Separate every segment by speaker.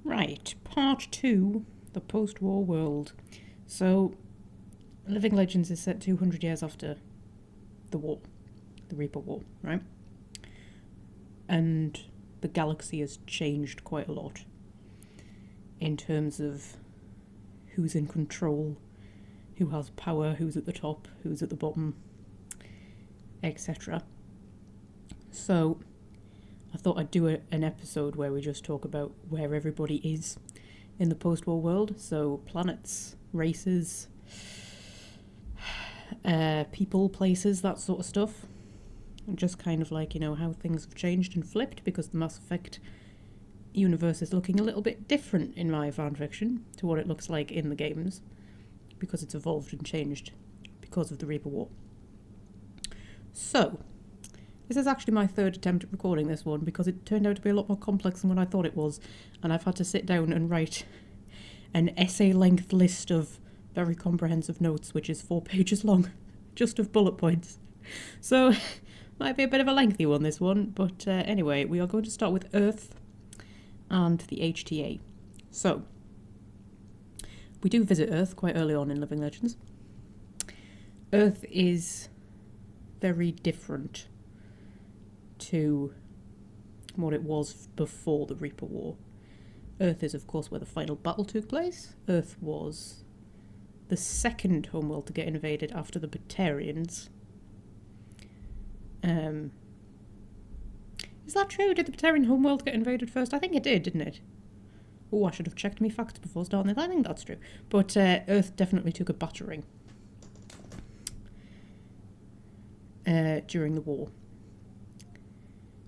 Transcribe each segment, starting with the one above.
Speaker 1: Right, part 2, the post-war world. So, Living Legends is set 200 years after the war, the Reaper War, right? And the galaxy has changed quite a lot in terms of who's in control, who has power, who's at the top, who's at the bottom, etc. So, I thought I'd do an episode where we just talk about where everybody is in the post-war world. So planets, races, people, places, that sort of stuff. And just kind of like, how things have changed and flipped, because the Mass Effect universe is looking a little bit different in my fanfiction to what it looks like in the games, because it's evolved and changed because of the Reaper War. So, this is actually my third attempt at recording this one, because it turned out to be a lot more complex than what I thought it was, and I've had to sit down and write an essay-length list of very comprehensive notes, which is 4 pages long, just of bullet points. So, might be a bit of a lengthy one, this one, but anyway, we are going to start with Earth and the HTA. So, we do visit Earth quite early on in Living Legends. Earth is very different to what it was before the Reaper War. Earth is, of course, where the final battle took place. Earth was the second homeworld to get invaded after the Batarians. Is that true? Did the Batarian homeworld get invaded first? I think it did, didn't it? Oh, I should have checked my facts before starting this. I think that's true. But Earth definitely took a battering during the war.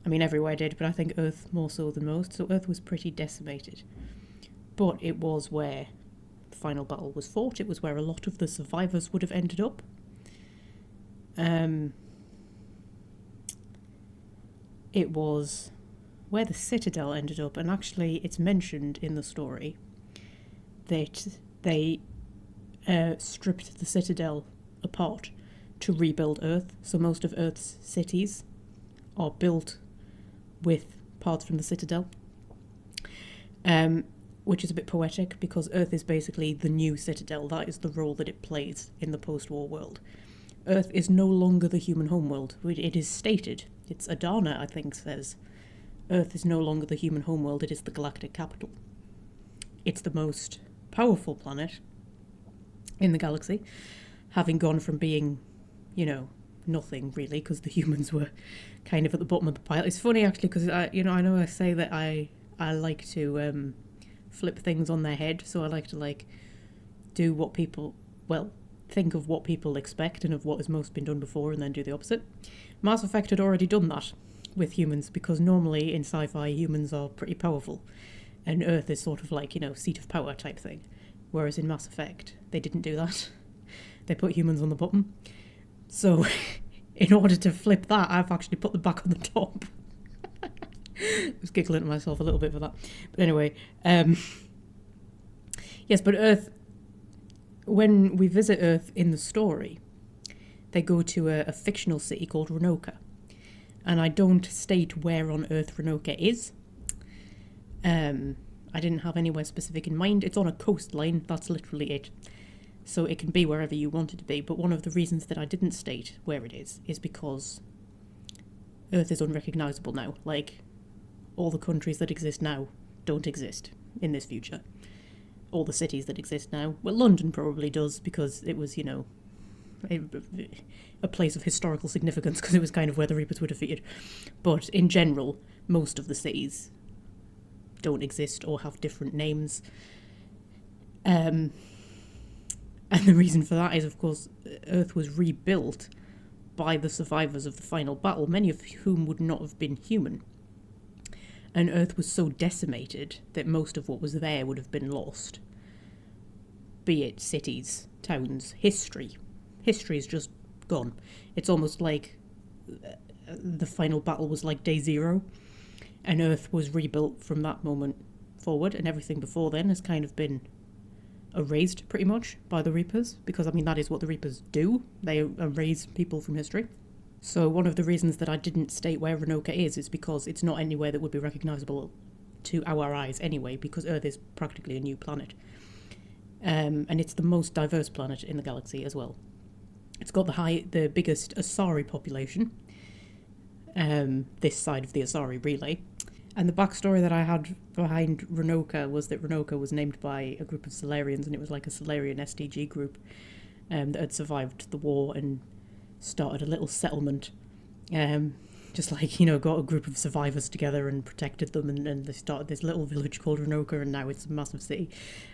Speaker 1: I mean, everywhere did, but I think Earth more so than most. So Earth was pretty decimated. But it was where the final battle was fought. It was where a lot of the survivors would have ended up. It was where the Citadel ended up, and actually it's mentioned in the story that they stripped the Citadel apart to rebuild Earth. So most of Earth's cities are built with parts from the Citadel, which is a bit poetic, because Earth is basically the new Citadel. That is the role that it plays in the post-war world. Earth is no longer the human homeworld. It is stated, it's Adana, I think, says, Earth is no longer the human homeworld, it is the galactic capital. It's the most powerful planet in the galaxy, having gone from being, nothing really, because the humans were kind of at the bottom of the pile. It's funny actually, because I know I say that I like to flip things on their head, so I like to do what people, think of what people expect and of what has most been done before, and then do the opposite. Mass Effect had already done that with humans, because normally in sci-fi humans are pretty powerful, and Earth is sort of seat of power type thing, whereas in Mass Effect they didn't do that. They put humans on the bottom. So, in order to flip that, I've actually put them back on the top. I was giggling at myself a little bit for that. But anyway, yes, but Earth, when we visit Earth in the story, they go to a fictional city called Renoka. And I don't state where on Earth Renoka is. I didn't have anywhere specific in mind. It's on a coastline, that's literally it. So it can be wherever you want it to be, but one of the reasons that I didn't state where it is because Earth is unrecognisable now. All the countries that exist now don't exist in this future. All the cities that exist now, well, London probably does, because it was, a place of historical significance, because it was kind of where the Reapers were defeated. But in general, most of the cities don't exist or have different names. And the reason for that is, of course, Earth was rebuilt by the survivors of the final battle, many of whom would not have been human. And Earth was so decimated that most of what was there would have been lost. Be it cities, towns, history. History is just gone. It's almost like the final battle was like day zero, and Earth was rebuilt from that moment forward, and everything before then has kind of been erased pretty much by the Reapers, because that is what the Reapers do. They erase people from history. So one of the reasons that I didn't state where Renoka is because it's not anywhere that would be recognisable to our eyes anyway, because Earth is practically a new planet. And it's the most diverse planet in the galaxy as well. It's got the biggest Asari population, this side of the Asari relay. And the backstory that I had behind Renoka was that Renoka was named by a group of Solarians, and it was like a Solarian SDG group that had survived the war and started a little settlement. Just like, got a group of survivors together and protected them, and they started this little village called Renoka, and now it's a massive city.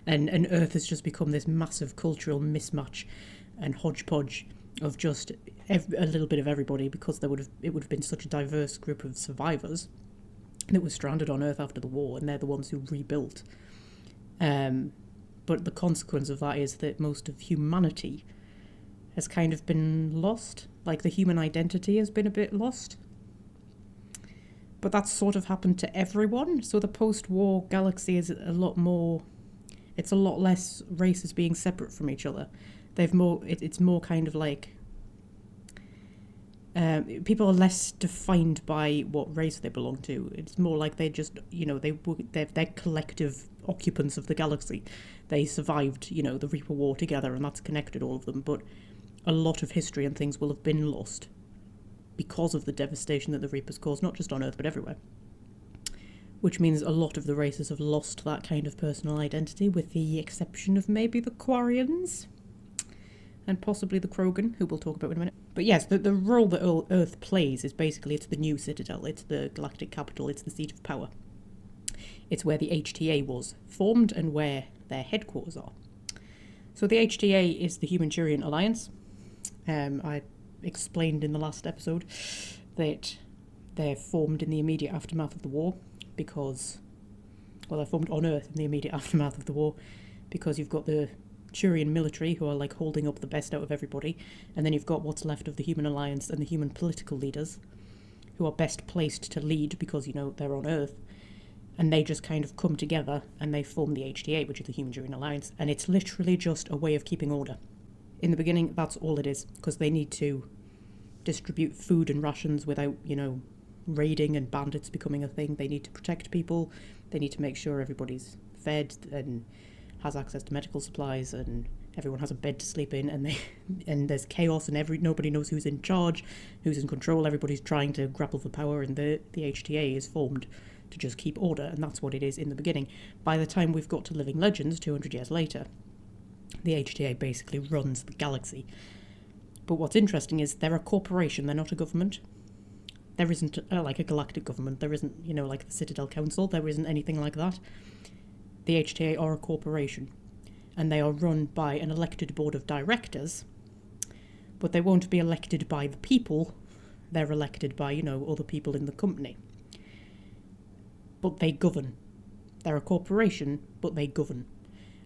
Speaker 1: And Earth has just become this massive cultural mismatch and hodgepodge of just a little bit of everybody, because it would have been such a diverse group of survivors that was stranded on Earth after the war, and they're the ones who rebuilt. But the consequence of that is that most of humanity has kind of been lost. Like, the human identity has been a bit lost. But that's sort of happened to everyone. So the post-war galaxy is a lot more... It's a lot less races being separate from each other. It's more kind of like... people are less defined by what race they belong to. It's more like they just, they're collective occupants of the galaxy. They survived, the Reaper War together, and that's connected all of them. But a lot of history and things will have been lost because of the devastation that the Reapers caused, not just on Earth, but everywhere. Which means a lot of the races have lost that kind of personal identity, with the exception of maybe the Quarians and possibly the Krogan, who we'll talk about in a minute. But yes, the role that Earth plays is basically it's the new citadel, it's the galactic capital, it's the seat of power. It's where the HTA was formed and where their headquarters are. So the HTA is the Human-Turian Alliance. I explained in the last episode that they're formed in the immediate aftermath of the war because... Well, they're formed on Earth in the immediate aftermath of the war because you've got the Turian military, who are like holding up the best out of everybody, and then you've got what's left of the Human Alliance and the human political leaders, who are best placed to lead because, they're on Earth, and they just kind of come together and they form the HTA, which is the Human-Turian Alliance, and it's literally just a way of keeping order. In the beginning, that's all it is, because they need to distribute food and rations without, raiding and bandits becoming a thing. They need to protect people, they need to make sure everybody's fed and has access to medical supplies, and everyone has a bed to sleep in, and there's chaos, and nobody knows who's in charge, who's in control. Everybody's trying to grapple for power, and the HTA is formed to just keep order, and that's what it is in the beginning. By the time we've got to Living Legends, 200 years later, the HTA basically runs the galaxy. But what's interesting is they're a corporation, they're not a government. There isn't like a galactic government, there isn't, like the Citadel Council, there isn't anything like that. The HTA are a corporation, and they are run by an elected board of directors, but they won't be elected by the people, they're elected by, other people in the company. But they govern. They're a corporation, but they govern.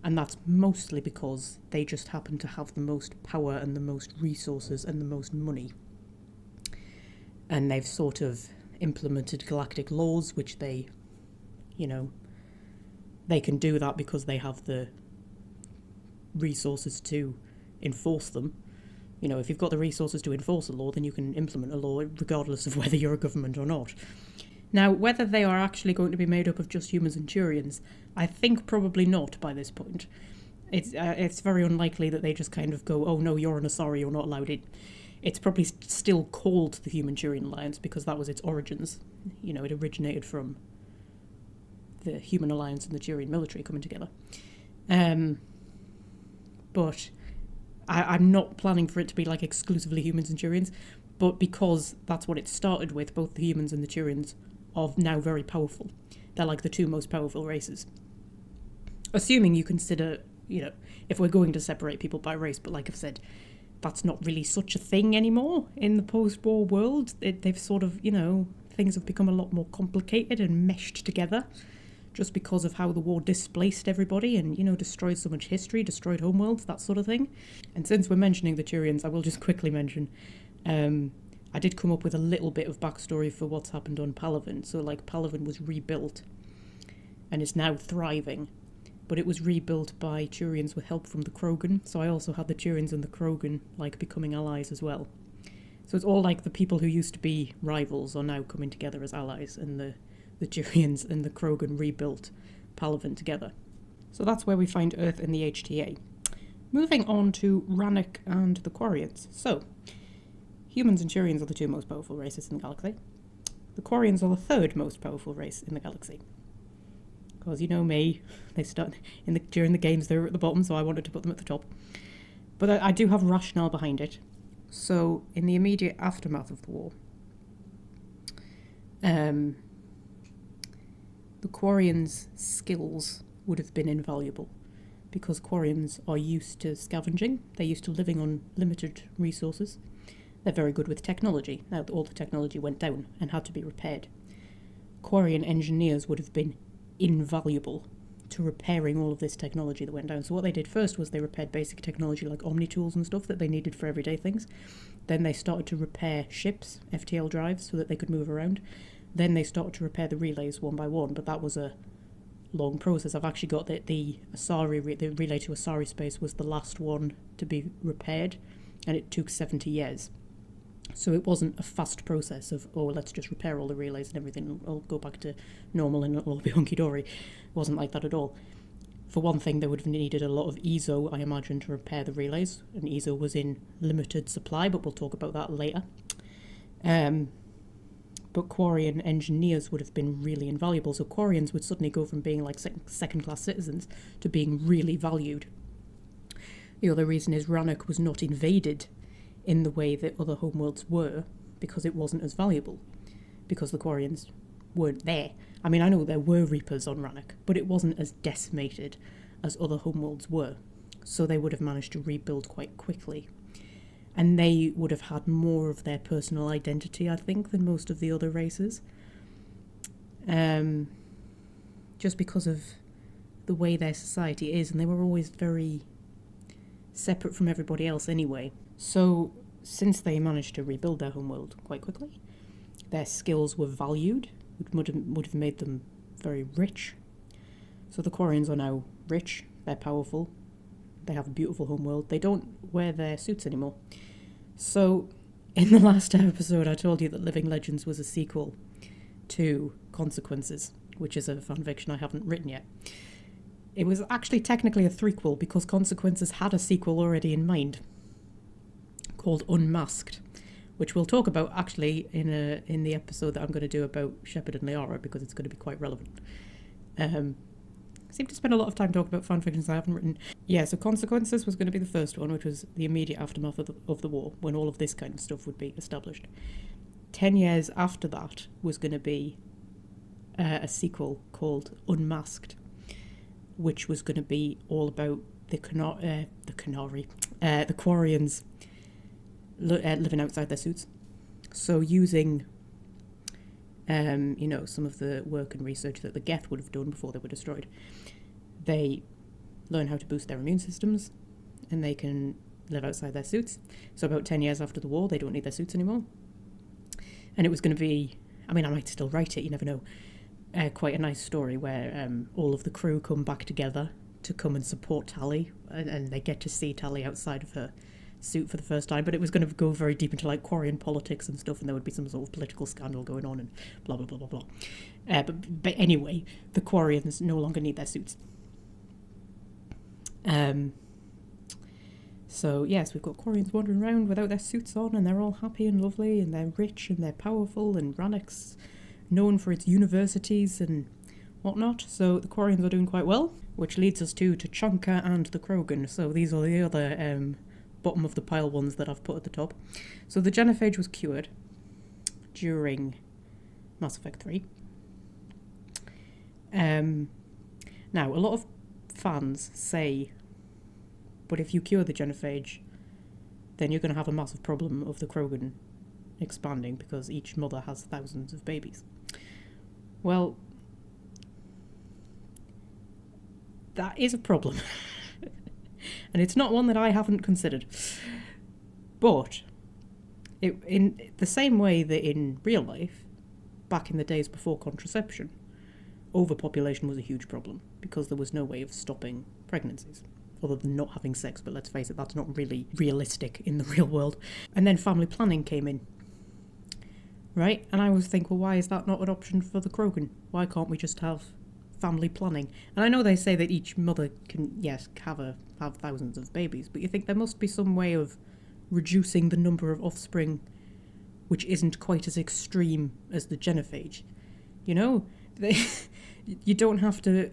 Speaker 1: And that's mostly because they just happen to have the most power and the most resources and the most money. And they've sort of implemented galactic laws, which they, they can do that because they have the resources to enforce them. If you've got the resources to enforce a law, then you can implement a law regardless of whether you're a government or not. Now, whether they are actually going to be made up of just humans and Turians, I think probably not by this point. It's very unlikely that they just kind of go, oh no, you're an Asari, you're not allowed in. It's probably still called the Human-Turian Alliance because that was its origins. It originated from the Human Alliance and the Turian military coming together. But I'm not planning for it to be like exclusively humans and Turians, but because that's what it started with, both the humans and the Turians are now very powerful. They're like the two most powerful races. Assuming you consider, if we're going to separate people by race, but like I've said, that's not really such a thing anymore in the post-war world. They've sort of, things have become a lot more complicated and meshed together just because of how the war displaced everybody and, destroyed so much history, destroyed homeworlds, that sort of thing. And since we're mentioning the Turians, I will just quickly mention, I did come up with a little bit of backstory for what's happened on Palaven. So, Palaven was rebuilt and is now thriving. But it was rebuilt by Turians with help from the Krogan. So I also had the Turians and the Krogan, becoming allies as well. So it's all the people who used to be rivals are now coming together as allies. And the the Durians and the Krogan rebuilt Palaven together. So that's where we find Earth in the HTA. Moving on to Rannoch and the Quarians. So, humans and Turians are the two most powerful races in the galaxy. The Quarians are the third most powerful race in the galaxy. Because you know me, they start during the games they were at the bottom, so I wanted to put them at the top. But I do have rationale behind it. So, in the immediate aftermath of the war, the Quarians' skills would have been invaluable, because Quarians are used to scavenging, they're used to living on limited resources. They're very good with technology. Now, all the technology went down and had to be repaired. Quarian engineers would have been invaluable to repairing all of this technology that went down. So what they did first was they repaired basic technology like omni-tools and stuff that they needed for everyday things. Then they started to repair ships, FTL drives, so that they could move around. Then they started to repair the relays one by one, but that was a long process. I've actually got that the relay to Asari space was the last one to be repaired, and it took 70 years. So it wasn't a fast process of, oh, let's just repair all the relays and everything, it'll go back to normal and it'll all be hunky-dory. It wasn't like that at all. For one thing, they would have needed a lot of EZO, I imagine, to repair the relays, and EZO was in limited supply, but we'll talk about that later. But Quarian engineers would have been really invaluable, so Quarians would suddenly go from being like second-class citizens to being really valued. The other reason is Rannoch was not invaded in the way that other homeworlds were, because it wasn't as valuable, because the Quarians weren't there. I mean, I know there were Reapers on Rannoch, but it wasn't as decimated as other homeworlds were, so they would have managed to rebuild quite quickly. And they would have had more of their personal identity, I think, than most of the other races. Just because of the way their society is, and they were always very separate from everybody else anyway. So, since they managed to rebuild their homeworld quite quickly, their skills were valued, would have made them very rich. So the Quarians are now rich, they're powerful, they have a beautiful homeworld, they don't wear their suits anymore. So, in the last episode I told you that Living Legends was a sequel to Consequences, which is a fanfiction I haven't written yet. It was actually technically a threequel, because Consequences had a sequel already in mind, called Unmasked, which we'll talk about actually in the episode that I'm going to do about Shepard and Liara, because it's going to be quite relevant. I seem to spend a lot of time talking about fanfictions I haven't written. Yeah, so Consequences was going to be the first one, which was the immediate aftermath of the war, when all of this kind of stuff would be established. 10 years after that was going to be a sequel called Unmasked, which was going to be all about the Quarians living outside their suits. So using, some of the work and research that the Geth would have done before they were destroyed, they learn how to boost their immune systems, and they can live outside their suits. So about 10 years after the war, they don't need their suits anymore. And it was going to be, I mean, I might still write it, you never know, quite a nice story where all of the crew come back together to come and support Tali, and they get to see Tali outside of her suit for the first time. But it was going to go very deep into like Quarian politics and stuff, and there would be some sort of political scandal going on and blah blah blah blah blah. But anyway, the Quarians no longer need their suits. So yes, we've got Quarians wandering around without their suits on, and they're all happy and lovely, and they're rich and they're powerful, and Rannoch's known for its universities and whatnot. So the Quarians are doing quite well, which leads us to Tachanka and the Krogan. So these are the other bottom of the pile ones that I've put at the top. So the genophage was cured during Mass Effect 3. Now, a lot of fans say, but if you cure the genophage, then you're going to have a massive problem of the Krogan expanding, because each mother has thousands of babies. Well, that is a problem. And it's not one that I haven't considered. But in the same way that in real life, back in the days before contraception, overpopulation was a huge problem, because there was no way of stopping pregnancies other than not having sex. But let's face it, that's not really realistic in the real world. And then family planning came in. right? And I always think, well, why is that not an option for the Krogan? Why can't we just have family planning? And I know they say that each mother can, yes, have thousands of babies, but you think there must be some way of reducing the number of offspring which isn't quite as extreme as the genophage. You know, you don't have to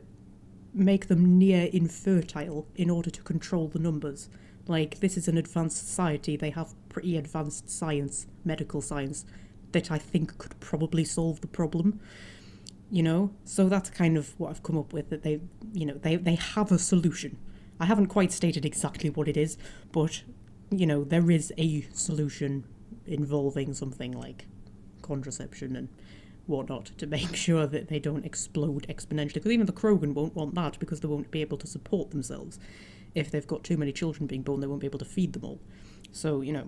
Speaker 1: make them near infertile in order to control the numbers. Like, this is an advanced society, they have pretty advanced science, medical science, that I think could probably solve the problem, you know? So that's kind of what I've come up with, that they have a solution. I haven't quite stated exactly what it is, but, you know, there is a solution involving something like contraception and whatnot to make sure that they don't explode exponentially. Because even the Krogan won't want that, because they won't be able to support themselves. If they've got too many children being born, they won't be able to feed them all. So, you know.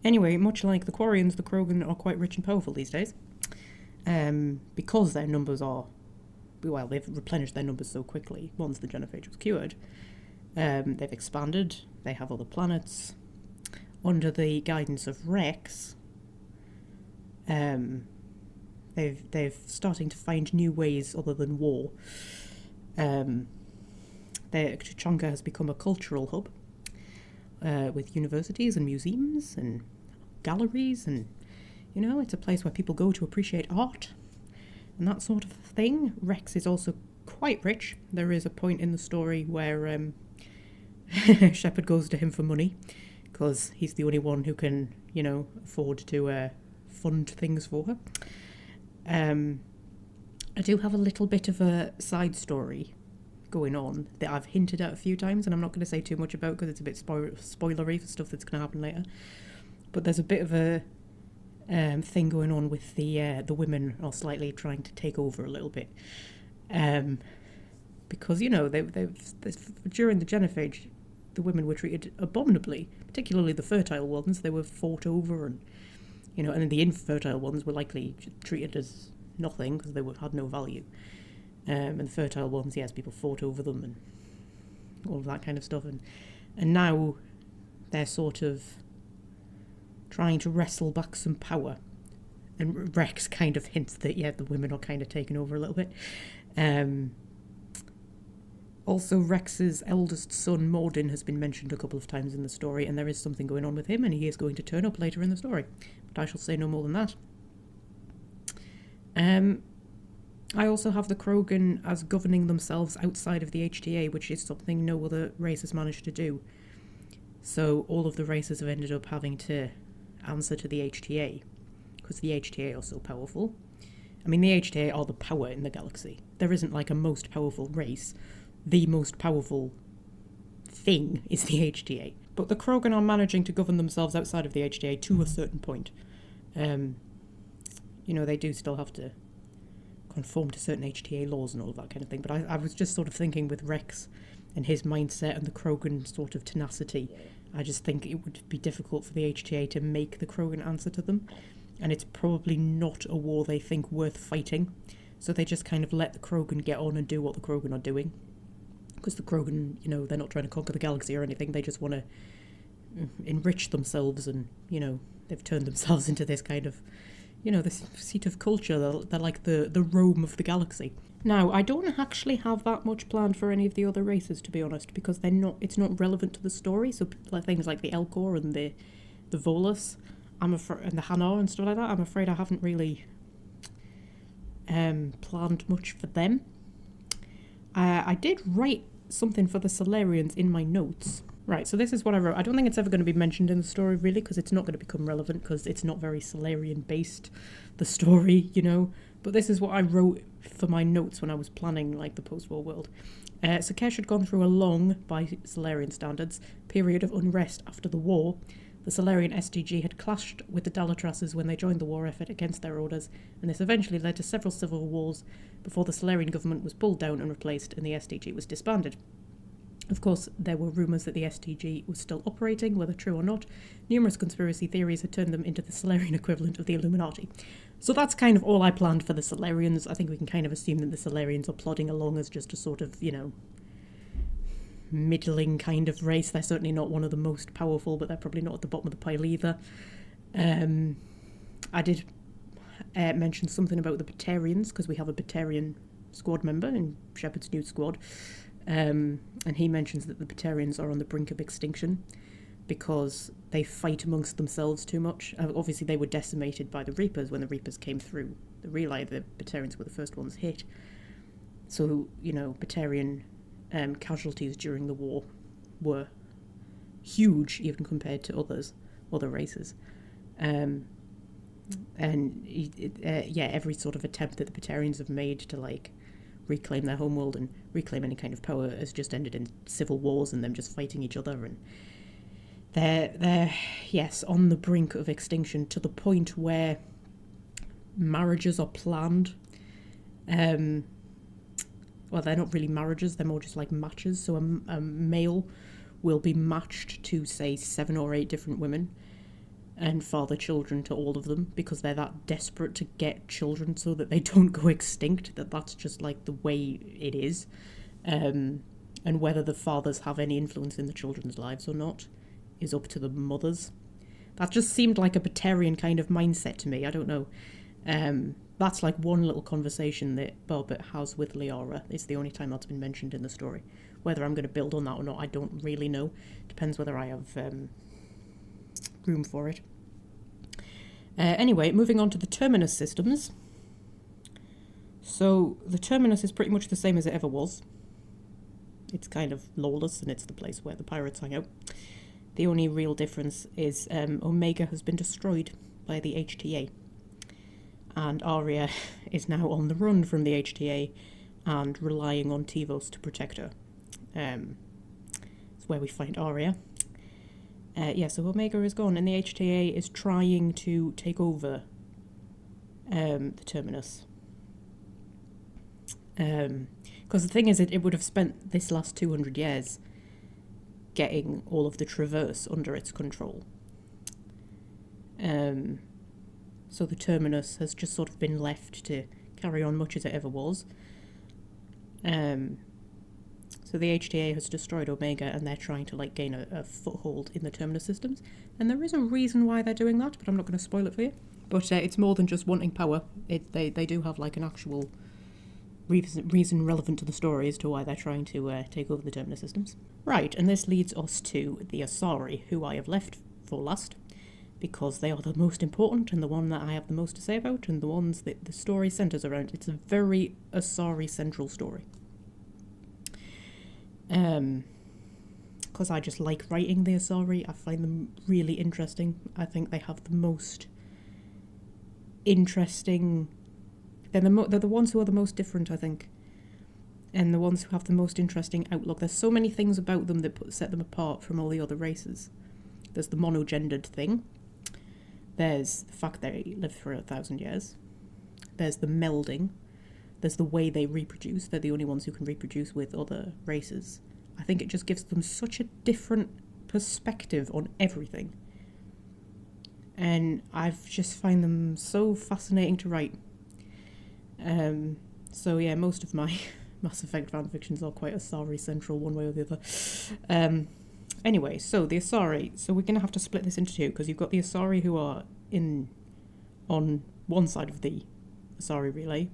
Speaker 1: Anyway, much like the Quarians, the Krogan are quite rich and powerful these days. Because their numbers are... Well, they've replenished their numbers so quickly once the genophage was cured. They've expanded. They have other planets. Under the guidance of Rex, they've starting to find new ways other than war. Tuchanka has become a cultural hub with universities and museums and galleries, and, you know, it's a place where people go to appreciate art and that sort of thing. Rex is also quite rich. There is a point in the story where Shepard goes to him for money, because he's the only one who can, you know, afford to fund things for her. I do have a little bit of a side story going on that I've hinted at a few times, and I'm not going to say too much about because it's a bit spoilery for stuff that's going to happen later. But there's a bit of a thing going on with the women are slightly trying to take over a little bit, because, you know, they've during the genophage, the women were treated abominably, particularly the fertile ones. They were fought over, and, you know, and the infertile ones were likely treated as nothing because they had no value. And the fertile ones, yes, people fought over them and all of that kind of stuff. And now they're sort of trying to wrestle back some power. And Rex kind of hints that, yeah, the women are kind of taking over a little bit. Also, Rex's eldest son, Mordin, has been mentioned a couple of times in the story, and there is something going on with him, and he is going to turn up later in the story. But I shall say no more than that. I also have the Krogan as governing themselves outside of the HTA, which is something no other race has managed to do. So all of the races have ended up having to answer to the HTA, because the HTA are so powerful. I mean, the HTA are the power in the galaxy. There isn't like a most powerful race. The most powerful thing is the HTA. But the Krogan are managing to govern themselves outside of the HTA to a certain point. You know, they do still have to conform to certain HTA laws and all of that kind of thing. But I was just sort of thinking with Rex and his mindset and the Krogan sort of tenacity, I just think it would be difficult for the HTA to make the Krogan answer to them. And it's probably not a war they think worth fighting. So they just kind of let the Krogan get on and do what the Krogan are doing. Because the Krogan, you know, they're not trying to conquer the galaxy or anything. They just want to enrich themselves, and, you know, they've turned themselves into this kind of, you know, this seat of culture. They're like the Rome of the galaxy. Now, I don't actually have that much planned for any of the other races, to be honest, because it's not relevant to the story. So things like the Elcor and the Volus, and the Hanar and stuff like that, I'm afraid I haven't really planned much for them. I did write something for the Solarians in my notes. Right, so this is what I wrote. I don't think it's ever going to be mentioned in the story, really, because it's not going to become relevant, because it's not very Solarian-based, the story, you know. But this is what I wrote for my notes when I was planning, like, the post-war world. Sakesh had gone through a long, by Solarian standards, period of unrest after the war. The Solarian SDG had clashed with the Dalatrases when they joined the war effort against their orders, and this eventually led to several civil wars before the Solarian government was pulled down and replaced, and the SDG was disbanded. Of course, there were rumours that the SDG was still operating, whether true or not. Numerous conspiracy theories had turned them into the Solarian equivalent of the Illuminati. So that's kind of all I planned for the Solarians. I think we can kind of assume that the Solarians are plodding along as just a sort of, you know, middling kind of race. They're certainly not one of the most powerful, but they're probably not at the bottom of the pile either. I did mentioned something about the Batarians, because we have a Batarian squad member in Shepard's new squad. And he mentions that the Batarians are on the brink of extinction because they fight amongst themselves too much. Obviously, they were decimated by the Reapers when the Reapers came through the relay. The Batarians were the first ones hit. So, Batarian casualties during the war were huge, even compared to other races. And every sort of attempt that the Batarians have made to reclaim their homeworld and reclaim any kind of power has just ended in civil wars and them just fighting each other. And they're on the brink of extinction, to the point where marriages are planned. Well, they're not really marriages, they're more just like matches. So a male will be matched to, say, 7 or 8 different women and father children to all of them, because they're that desperate to get children so that they don't go extinct, that's just like the way it is. And whether the fathers have any influence in the children's lives or not is up to the mothers. That just seemed like a Batarian kind of mindset to me. I don't know. That's like one little conversation that Boba has with Liara. It's the only time that's been mentioned in the story. Whether I'm going to build on that or not, I don't really know. Depends whether I have room for it. Anyway, moving on to the Terminus systems. So the Terminus is pretty much the same as it ever was. It's kind of lawless, and it's the place where the pirates hang out. The only real difference is Omega has been destroyed by the HTA. And Arya is now on the run from the HTA and relying on Tivos to protect her. It's where we find Arya. So Omega is gone, and the HTA is trying to take over the Terminus. Because the thing is, it would have spent this last 200 years getting all of the Traverse under its control. So the Terminus has just sort of been left to carry on much as it ever was. So the HTA has destroyed Omega, and they're trying to gain a foothold in the Terminus systems. And there is a reason why they're doing that, but I'm not going to spoil it for you. But it's more than just wanting power. They do have an actual reason relevant to the story as to why they're trying to take over the Terminus systems. Right, and this leads us to the Asari, who I have left for last, because they are the most important and the one that I have the most to say about, and the ones that the story centres around. It's a very Asari central story. Because I just like writing the Asari. I find them really interesting. I think they have the most interesting... They're the ones who are the most different, I think. And the ones who have the most interesting outlook. There's so many things about them that set them apart from all the other races. There's the monogendered thing. There's the fact they live for 1,000 years. There's the melding. There's the way they reproduce. They're the only ones who can reproduce with other races. I think it just gives them such a different perspective on everything. And I've just find them so fascinating to write. Most of my Mass Effect fanfictions are quite Asari central one way or the other. Anyway, so the Asari. So we're going to have to split this into two, because you've got the Asari who are on one side of the Asari relay,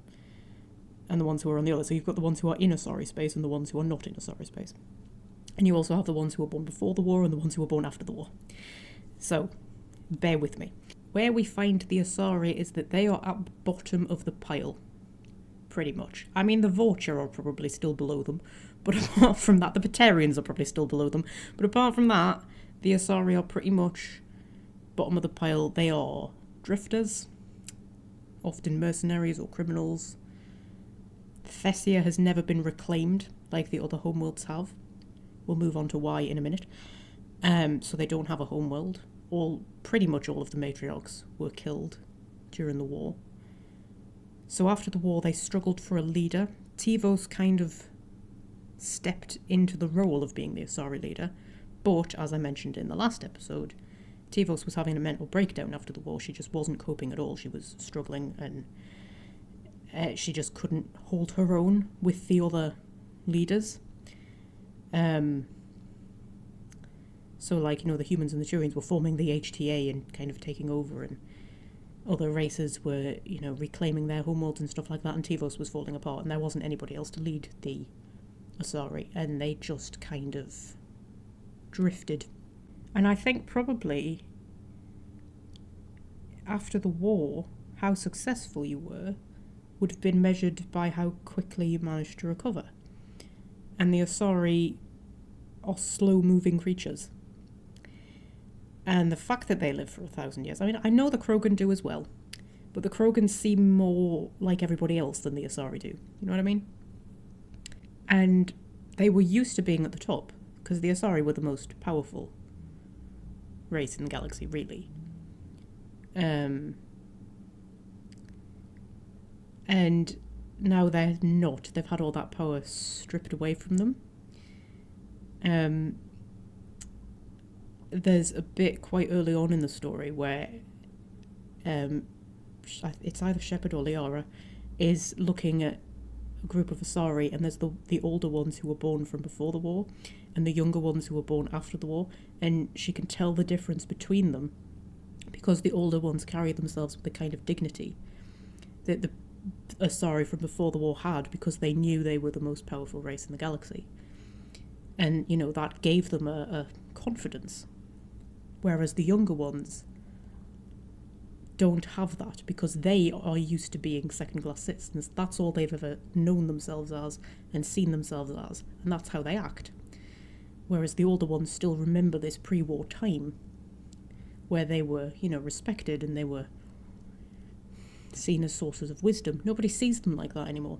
Speaker 1: and the ones who are on the other. So you've got the ones who are in Asari space and the ones who are not in Asari space. And you also have the ones who were born before the war and the ones who were born after the war. So, bear with me. Where we find the Asari is that they are at the bottom of the pile. Pretty much. I mean, the Vorcha are probably still below them, but apart from that, the Batarians are probably still below them. But apart from that, the Asari are pretty much bottom of the pile. They are drifters, often mercenaries or criminals. Thessia has never been reclaimed like the other homeworlds have. We'll move on to why in a minute. So they don't have a homeworld. Pretty much all of the matriarchs were killed during the war. So after the war, they struggled for a leader. Tivos kind of stepped into the role of being the Asari leader, but as I mentioned in the last episode, Tivos was having a mental breakdown after the war. She just wasn't coping at all. She was struggling, and she just couldn't hold her own with the other leaders. So the humans and the Turians were forming the HTA and kind of taking over, and other races were, reclaiming their homeworlds and stuff like that, and Tivos was falling apart, and there wasn't anybody else to lead the Asari, and they just kind of drifted. And I think probably after the war, how successful you were would have been measured by how quickly you managed to recover. And the Asari are slow-moving creatures. And the fact that they live for 1,000 years, I mean, I know the Krogan do as well, but the Krogan seem more like everybody else than the Asari do. You know what I mean? And they were used to being at the top, because the Asari were the most powerful race in the galaxy, really. And now they're not. They've had all that power stripped away from them. There's a bit quite early on in the story where it's either Shepard or Liara is looking at a group of Asari, and there's the older ones who were born from before the war and the younger ones who were born after the war, and she can tell the difference between them because the older ones carry themselves with the kind of dignity that the Asari from before the war had, because they knew they were the most powerful race in the galaxy. And, that gave them a confidence. Whereas the younger ones don't have that, because they are used to being second-class citizens. That's all they've ever known themselves as and seen themselves as, and that's how they act. Whereas the older ones still remember this pre-war time where they were, respected and they were seen as sources of wisdom. Nobody sees them like that anymore.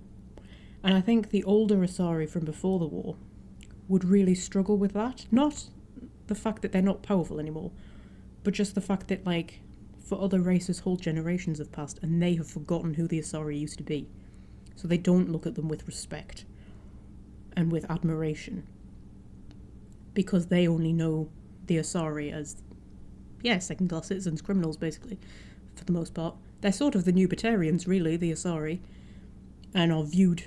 Speaker 1: And I think the older Asari from before the war would really struggle with that. Not the fact that they're not powerful anymore, but just the fact that, for other races, whole generations have passed and they have forgotten who the Asari used to be. So they don't look at them with respect and with admiration, because they only know the Asari as, second-class citizens, criminals, basically, for the most part. They're sort of the new Batarians, really, the Asari, and are viewed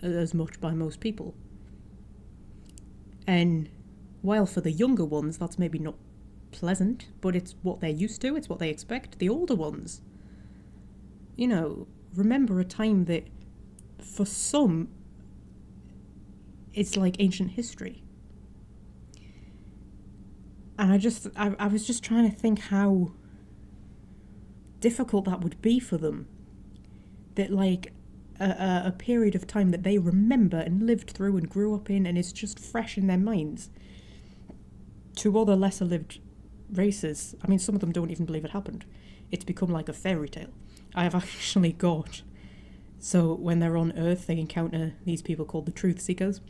Speaker 1: as much by most people. And while for the younger ones, that's maybe not pleasant, but it's what they're used to, it's what they expect. The older ones, remember a time that, for some, it's like ancient history. And I was just trying to think how difficult that would be for them. That, a period of time that they remember and lived through and grew up in, and is just fresh in their minds, to other lesser lived races. I mean, some of them don't even believe it happened. It's become like a fairy tale. I have actually got... So when they're on Earth, they encounter these people called the Truth Seekers,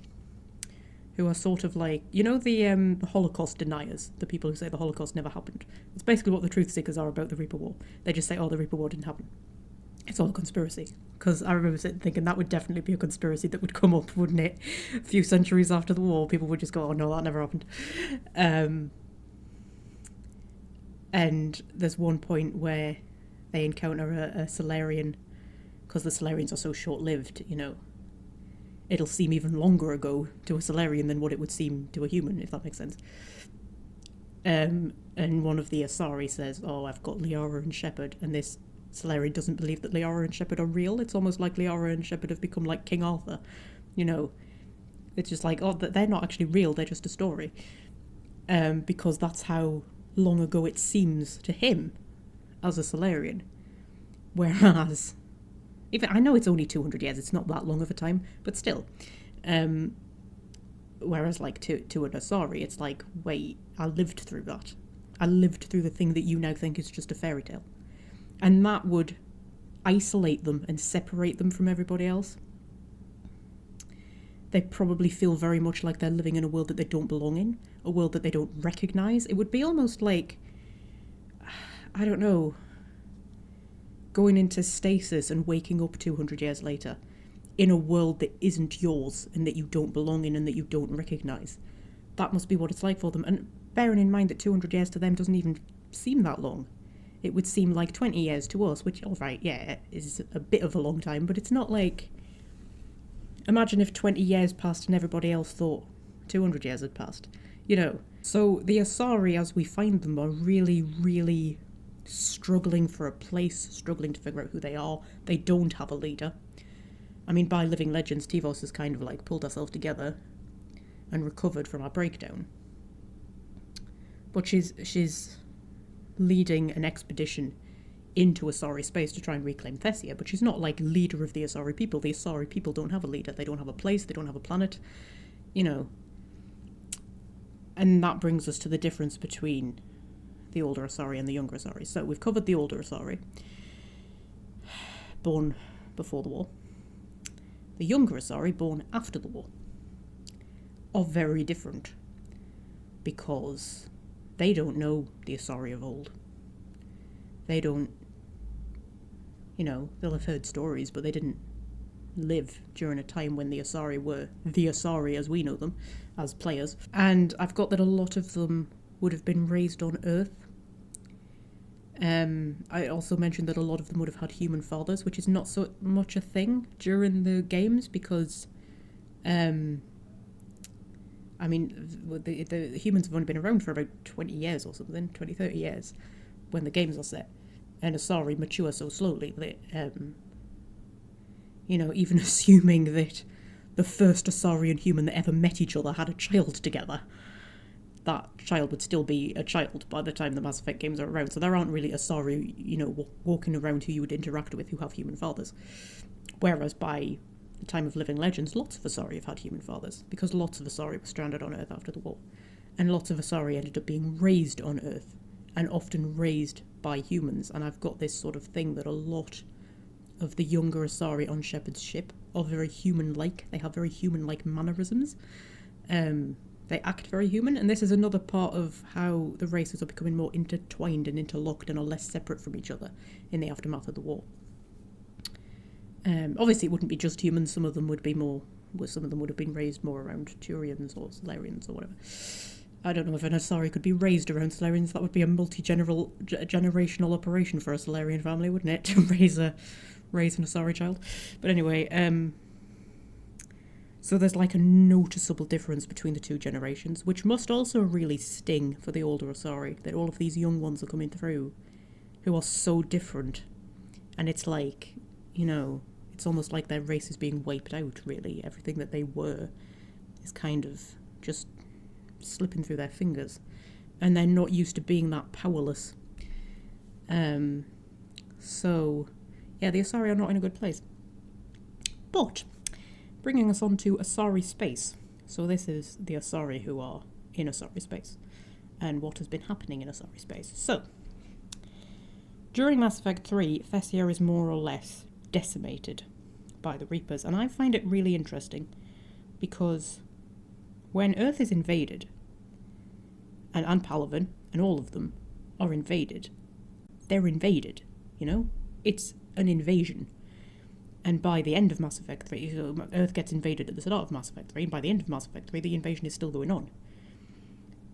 Speaker 1: who are sort of like, the Holocaust deniers, the people who say the Holocaust never happened. It's basically what the Truth Seekers are about the Reaper War. They just say, the Reaper War didn't happen. It's all a conspiracy. Because I remember sitting thinking that would definitely be a conspiracy that would come up, wouldn't it? A few centuries after the war, people would just go, oh no, that never happened. And there's one point where they encounter a Solarian, because the Solarians are so short-lived, it'll seem even longer ago to a Solarian than what it would seem to a human, if that makes sense. And one of the Asari says, I've got Liara and Shepard, and this Solarian doesn't believe that Liara and Shepard are real. It's almost like Liara and Shepard have become like King Arthur. It's just like, they're not actually real, they're just a story. Because that's how long ago it seems to him as a Solarian. Whereas, even I know it's only 200 years, it's not that long of a time, but still. Whereas, to an Asari, it's like, wait, I lived through that. I lived through the thing that you now think is just a fairy tale. And that would isolate them and separate them from everybody else. They probably feel very much like they're living in a world that they don't belong in, a world that they don't recognise. It would be almost like, I don't know, going into stasis and waking up 200 years later in a world that isn't yours and that you don't belong in and that you don't recognise. That must be what it's like for them. And bearing in mind that 200 years to them doesn't even seem that long. It would seem like 20 years to us, which, alright, yeah, is a bit of a long time, but it's not like... Imagine if 20 years passed and everybody else thought 200 years had passed. So the Asari, as we find them, are really, really struggling for a place, struggling to figure out who they are. They don't have a leader. I mean, by living legends, Tivos has kind of like pulled herself together and recovered from our breakdown. But she's leading an expedition into Asari space to try and reclaim Thessia, but she's not like leader of the Asari people. The Asari people don't have a leader. They don't have a place. They don't have a planet. You know. And that brings us to the difference between the older Asari and the younger Asari. So we've covered the older Asari, born before the war. The younger Asari, born after the war, are very different because they don't know the Asari of old. They don't, you know, they'll have heard stories, but they didn't live during a time when the Asari were the Asari as we know them, as players. And I've got that a lot of them would have been raised on Earth. I also mentioned that a lot of them would have had human fathers, which is not so much a thing during the games because, I mean, the humans have only been around for about 20 years or something, 20, 30 years, when the games are set. And Asari mature so slowly that, you know, even assuming that the first Asari and human that ever met each other had a child together, that child would still be a child by the time the Mass Effect games are around. So there aren't really Asari, you know, walking around who you would interact with who have human fathers. Whereas by the time of Living Legends, lots of Asari have had human fathers, because lots of Asari were stranded on Earth after the war. And lots of Asari ended up being raised on Earth, and often raised by humans. And I've got this sort of thing that a lot of the younger Asari on Shepard's ship are very human-like. They have very human-like mannerisms. They act very human, and this is another part of how the races are becoming more intertwined and interlocked and are less separate from each other in the aftermath of the war. Obviously, it wouldn't be just humans. Some of them would have been raised more around Turians or Solarians or whatever. I don't know if an Asari could be raised around Solarians. That would be a generational operation for a Solarian family, wouldn't it, to raise an Asari child? But anyway, so there's like a noticeable difference between the two generations, which must also really sting for the older Asari, that all of these young ones are coming through who are so different. And it's like, you know, it's almost like their race is being wiped out, really. Everything that they were is kind of just slipping through their fingers. And they're not used to being that powerless. So, yeah, the Asari are not in a good place. But bringing us on to Asari space. So this is the Asari who are in Asari space, and what has been happening in Asari space. So, during Mass Effect 3, Thessia is more or less decimated by the Reapers, and I find it really interesting, because when Earth is invaded, and Palaven, and all of them, are invaded, they're invaded, you know? It's an invasion. And by the end of Mass Effect 3, so Earth gets invaded at the start of Mass Effect 3, and by the end of Mass Effect 3, the invasion is still going on.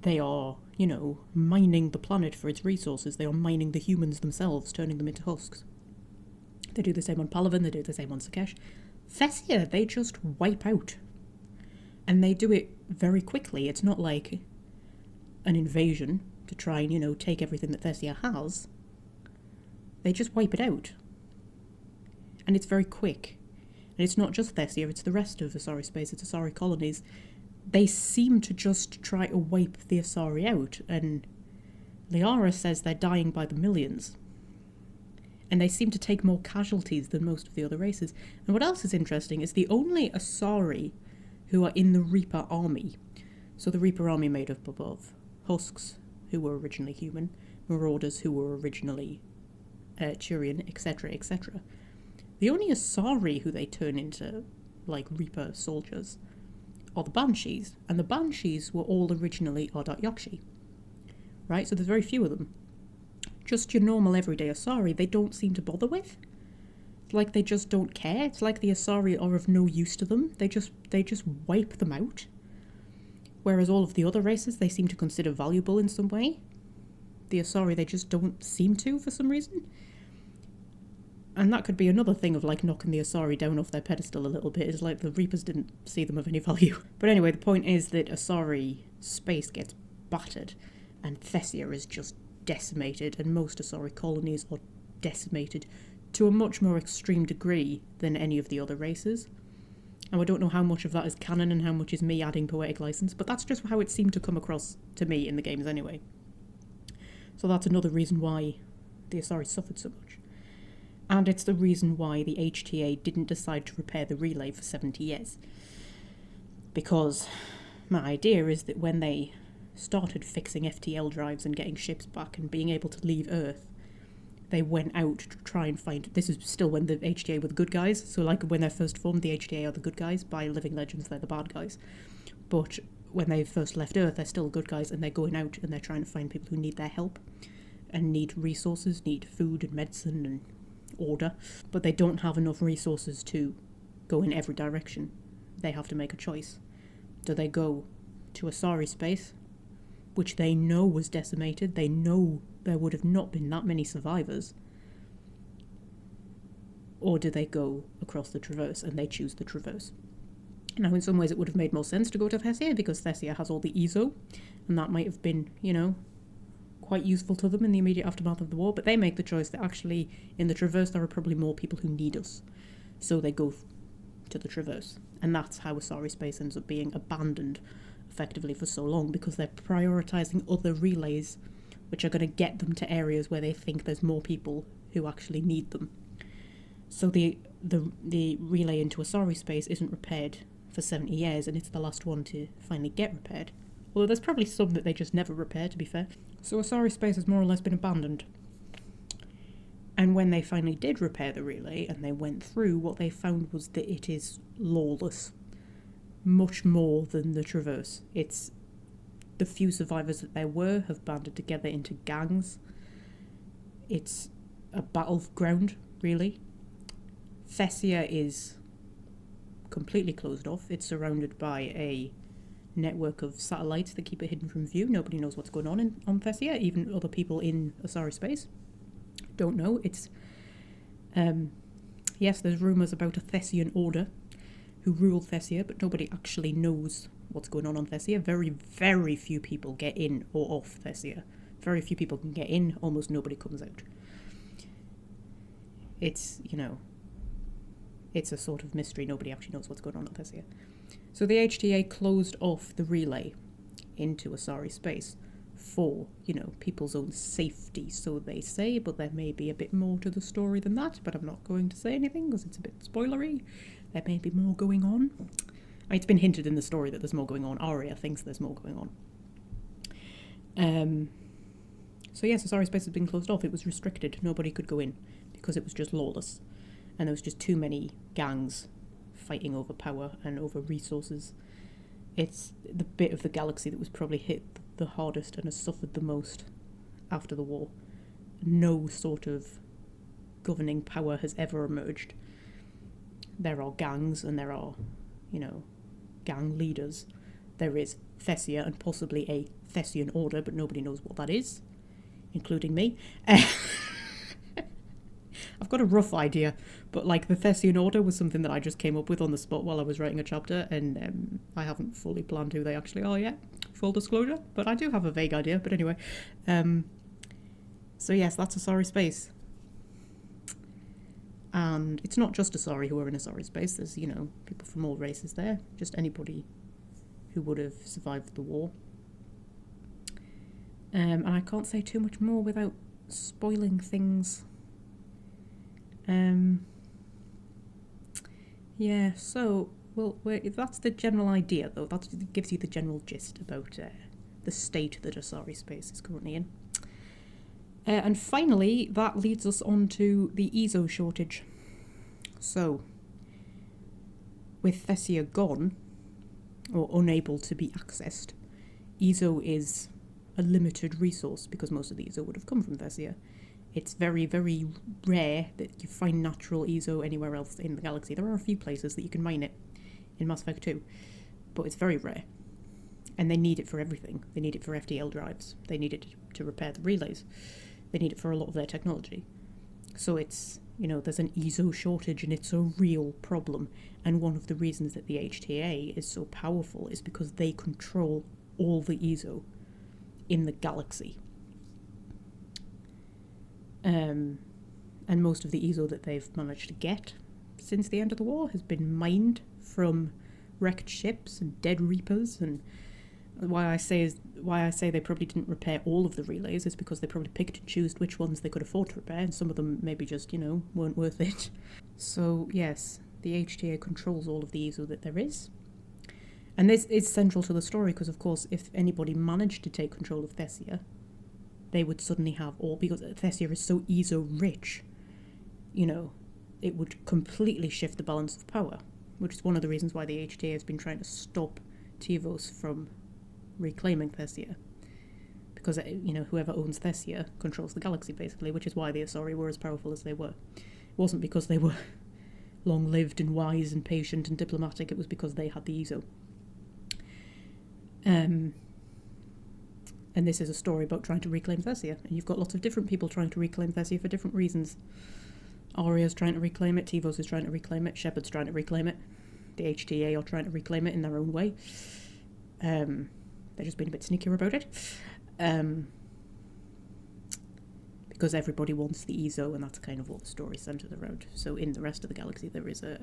Speaker 1: They are, you know, mining the planet for its resources. They are mining the humans themselves, turning them into husks. They do the same on Palaven, they do the same on Sakesh. Thessia, they just wipe out. And they do it very quickly. It's not like an invasion to try and, you know, take everything that Thessia has. They just wipe it out. And it's very quick. And it's not just Thessia, it's the rest of Asari space, it's Asari colonies. They seem to just try to wipe the Asari out, and Liara says they're dying by the millions. And they seem to take more casualties than most of the other races. And what else is interesting is the only Asari who are in the Reaper army. So the Reaper army made up of husks, who were originally human, marauders, who were originally Turian, etc., etc. The only Asari who they turn into, like, Reaper soldiers are the Banshees, and the Banshees were all originally Ardat Yakshi. Right, so there's very few of them. Just your normal everyday Asari, they don't seem to bother with. It's like they just don't care. It's like the Asari are of no use to them. They just wipe them out. Whereas all of the other races they seem to consider valuable in some way. The Asari, they just don't seem to for some reason. And that could be another thing of, like, knocking the Asari down off their pedestal a little bit, is like the Reapers didn't see them of any value. But anyway, the point is that Asari space gets battered, and Thessia is just decimated, and most Asari colonies are decimated to a much more extreme degree than any of the other races. And I don't know how much of that is canon and how much is me adding poetic license, but that's just how it seemed to come across to me in the games anyway. So that's another reason why the Asari suffered so much. And it's the reason why the HTA didn't decide to repair the relay for 70 years. Because my idea is that when they started fixing FTL drives and getting ships back and being able to leave Earth, they went out to try and find... This is still when the HTA were the good guys, so like when they're first formed, the HTA are the good guys. By Living Legends, they're the bad guys. But when they first left Earth, they're still good guys, and they're going out and they're trying to find people who need their help and need resources, need food and medicine and order. But they don't have enough resources to go in every direction. They have to make a choice. Do they go to Asari space, which they know was decimated, they know there would have not been that many survivors, or do they go across the Traverse, and they choose the Traverse? Now, in some ways it would have made more sense to go to Thessia, because Thessia has all the EZO, and that might have been, quite useful to them in the immediate aftermath of the war, but they make the choice that actually in the Traverse there are probably more people who need us, so they go to the Traverse, and that's how Asari space ends up being abandoned effectively for so long, because they're prioritising other relays which are going to get them to areas where they think there's more people who actually need them. So the relay into Asari space isn't repaired for 70 years, and it's the last one to finally get repaired. Although there's probably some that they just never repair, to be fair. So Asari space has more or less been abandoned. And when they finally did repair the relay and they went through, what they found was that it is lawless. Much more than the Traverse. It's the few survivors that there were have banded together into gangs. It's a battleground, really. Thessia is completely closed off. It's surrounded by a network of satellites that keep it hidden from view. Nobody knows what's going on Thessia. Even other people in Asari space don't know. It's yes, there's rumours about a Thessian order who rule Thessia, but nobody actually knows what's going on Thessia. Very, very few people get in or off Thessia. Very few people can get in, almost nobody comes out. It's, it's a sort of mystery. Nobody actually knows what's going on Thessia. So the HTA closed off the relay into Asari space for, people's own safety, so they say, but there may be a bit more to the story than that, but I'm not going to say anything because it's a bit spoilery. There may be more going on. It's been hinted in the story that there's more going on. Arya thinks there's more going on. So yes, Asari space has been closed off. It was restricted. Nobody could go in because it was just lawless. And there was just too many gangs fighting over power and over resources. It's the bit of the galaxy that was probably hit the hardest and has suffered the most after the war. No sort of governing power has ever emerged. There are gangs and there are, gang leaders. There is Thessia and possibly a Thessian order, but nobody knows what that is, including me. I've got a rough idea, but the Thessian order was something that I just came up with on the spot while I was writing a chapter, and I haven't fully planned who they actually are yet, full disclosure, but I do have a vague idea. But anyway, so yes, that's Asari space. And it's not just Asari who are in Asari space. There's, people from all races there. Just anybody who would have survived the war. And I can't say too much more without spoiling things. Yeah, so, that's the general idea, though. That gives you the general gist about the state that Asari space is currently in. And finally, that leads us on to the EZO shortage. So, with Thessia gone, or unable to be accessed, EZO is a limited resource because most of the EZO would have come from Thessia. It's very, very rare that you find natural EZO anywhere else in the galaxy. There are a few places that you can mine it in Mass Effect 2, but it's very rare. And they need it for everything. They need it for FTL drives. They need it to repair the relays. They need it for a lot of their technology. So it's, there's an EZO shortage and it's a real problem. And one of the reasons that the HTA is so powerful is because they control all the EZO in the galaxy. And most of the ESO that they've managed to get since the end of the war has been mined from wrecked ships and dead reapers. And why I say they probably didn't repair all of the relays is because they probably picked and chose which ones they could afford to repair, and some of them maybe just, weren't worth it. So yes, the HTA controls all of the ESO that there is. And this is central to the story because, of course, if anybody managed to take control of Thessia, they would suddenly have all, because Thessia is so ESO rich, it would completely shift the balance of power, which is one of the reasons why the HTA has been trying to stop Tivos from reclaiming Thessia. Because, whoever owns Thessia controls the galaxy, basically, which is why the Asari were as powerful as they were. It wasn't because they were long-lived and wise and patient and diplomatic, it was because they had the ESO. And this is a story about trying to reclaim Thessia, and you've got lots of different people trying to reclaim Thessia for different reasons. Aria's trying to reclaim it, Tivos is trying to reclaim it, Shepard's trying to reclaim it, the HTA are trying to reclaim it in their own way. They're just being a bit sneakier about it. Because everybody wants the ESO, and that's kind of what the story's centred around. So in the rest of the galaxy there is a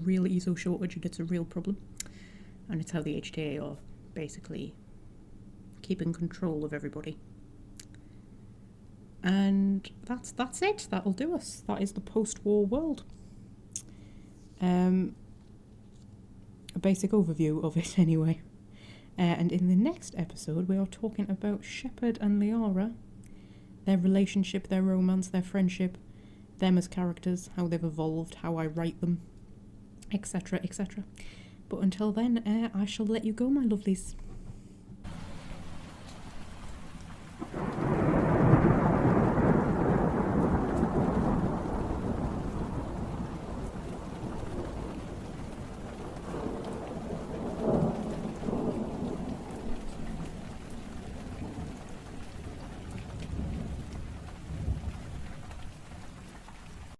Speaker 1: real ESO shortage, and it's a real problem. And it's how the HTA are basically keeping control of everybody. And that's it. That'll do us. That is the post-war world. A basic overview of it, anyway. And in the next episode, we are talking about Shepard and Liara, their relationship, their romance, their friendship, them as characters, how they've evolved, how I write them, etc., etc. But until then, I shall let you go, my lovelies.